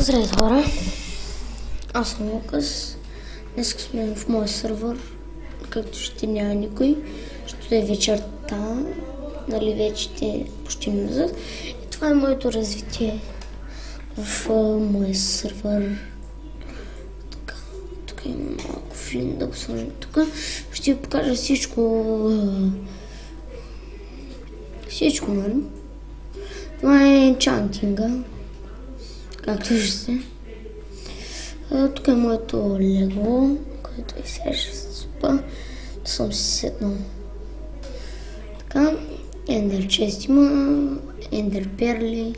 Здравейте, хора! Аз съм Лукас. Днес сме в моя сървър, както ще няма никой, защото е вечерта, нали вече те почти назад. И това е моето развитие в моя сървър. Така, тук има малко флин, да го сложим тук. Ще ви покажа всичко, нали? Това е енчантинга, както виждате. Тук е моето лего, което е сега ще се супа. Да съм си седнал. Така, ендер чест има, ендер перли.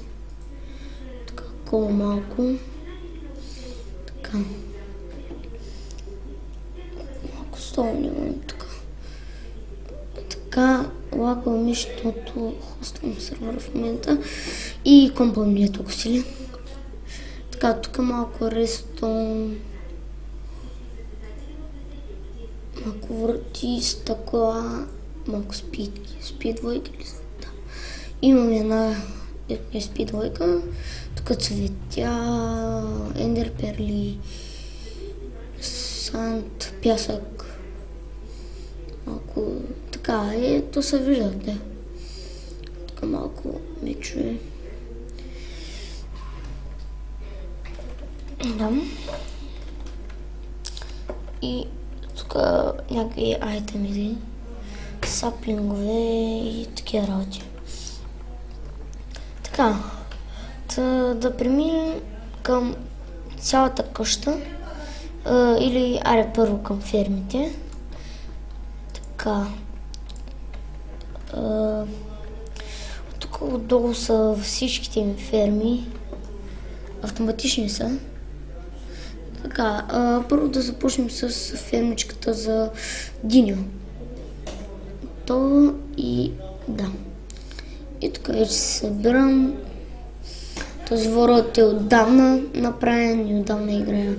Така, коло малко. Така. Малко стол нямам тук. Така, лагвам ми, защото хоствам сървъра в момента. И компът ми е толкова силен. Така, тук малко рестон, малко врати, стъкла, малко спидвойка. Да. Имам една спидвойка, тук цветя, ендер перли, санд, пясък. Малко така е, то се виждате. Тук малко мечове. Да. И тук някакви айтеми, саплингове и такива работи. Така, да преминем към цялата къща или първо към фермите. Така, тук отдолу са всичките ми ферми, автоматични са. Така, първо да започнем с фермичката за диня. То и да. И тук вече се събирам. Този ворот е отдавна направен и отдавна играя.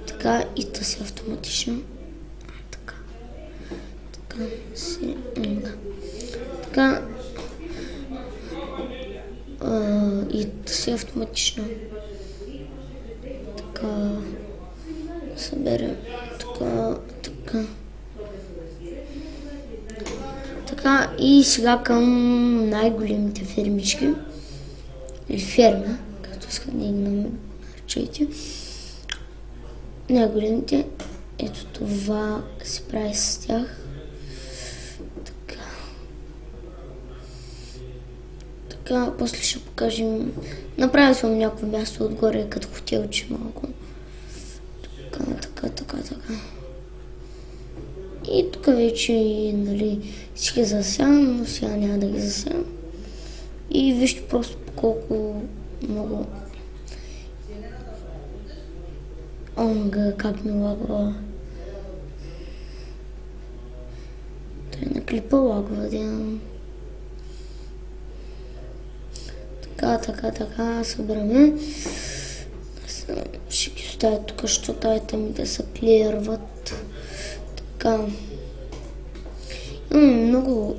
Така, и та си автоматично. Така. Така си. Да. Така. И та си автоматично. Така. Съберем така. Така, и сега към най-големите фермички. Или ферма, както искат да ги наричайте. Най-големите, ето това се прави с тях. Така. Така, после ще покажем. Направил съм някакво място отгоре, като хотелче малко. Така. И тук вече, нали, всички засявам, но сега няма да ги засявам. И вижте просто колко много... Омага, как ми лагва. Той на клипа лагва, да. Така, събираме. Ще ги оставя тук, защото айтеми да се клирват. Така. Имаме много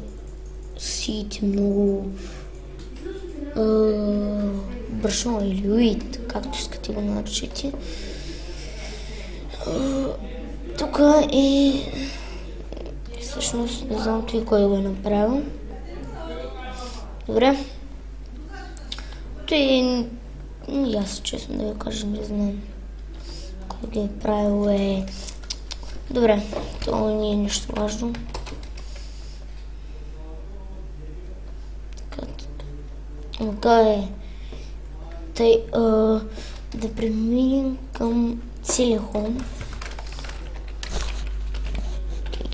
сити, много брашно или уит, както искате го наричате. Тук е... Всъщност не знам той кой го е направил. Добре. Той и аз честно да ви кажа, не знам кой ги е правил. Добре, това не е нищо важно. Така е. Тъй, да преминем към целия хом.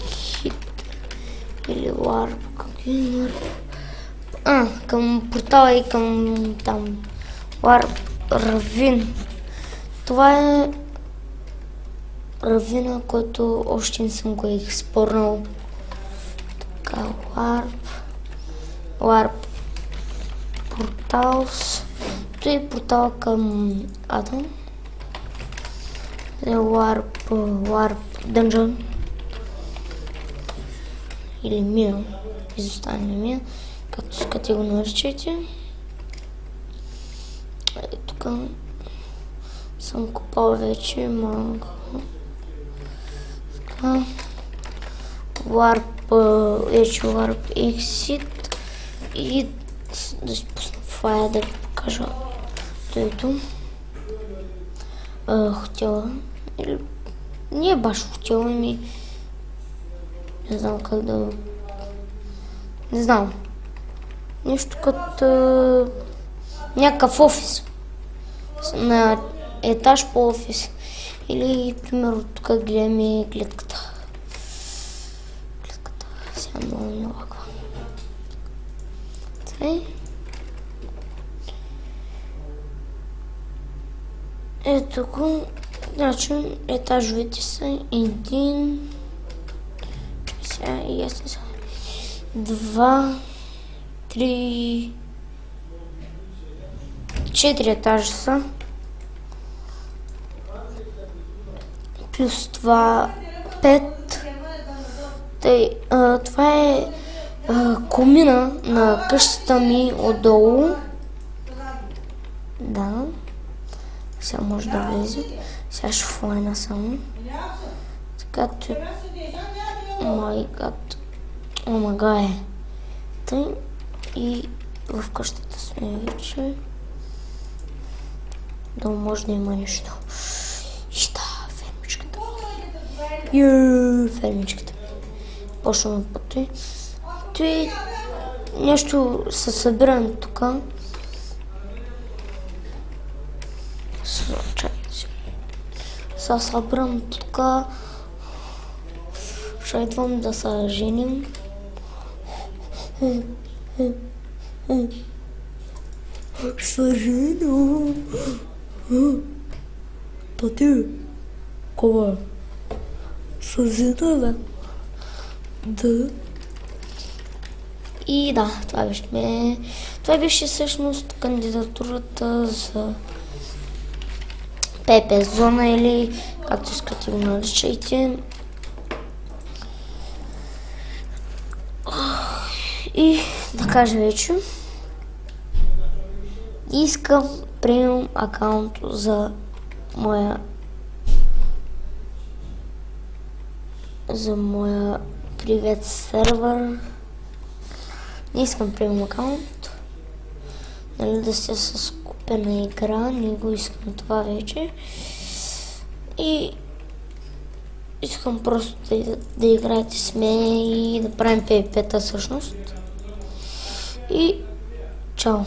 Хит или варп, как е варп? Към портала и към там. Варп, равин. Това е равина, който още не съм го експорнал. Така, варп, портал. Това е портал към Адам. Варп, дънжън. Или мина. Изостанали мина. Както искате го наричайте. Тук съм купал вече малко. Така. Вече Warp Exit и да си пусна фая да ви покажа тъйто. Хотела. Не е баш хотела, не знам как да... Не знам. Нещо като някакъв офис. На етаж по офис. Или, примерно, тук гледаме клетката. Сега много ми лагва. Ето го. Значи етажовете са един... Сега и ясно са. 2, 3, 4 етажа са. Плюс това 5. Това е комина на къщата ми отдолу. Да. Сега може да влезе. Сега ще флайна само. Така че... Омага е. Тъй и в къщата сме вече. Да може да има нещо. И да, фермичката. Фермичката. Почваме по той. Той нещо се събирам тук. Сега събирам тук. Ще идвам да се женим. Ще женим. Тати, кога? Ще жена, бе. Да. И да, това беше всъщност кандидатурата за ПП зона или както искате го наричайте. И да кажа вече, искам премиум акаунт за моя привет сервер. Не искам премиум акаунт. Нали да сте с купена игра, не го искам това вече. И искам просто да играете с мен и да правим PvP-та всъщност. И чао!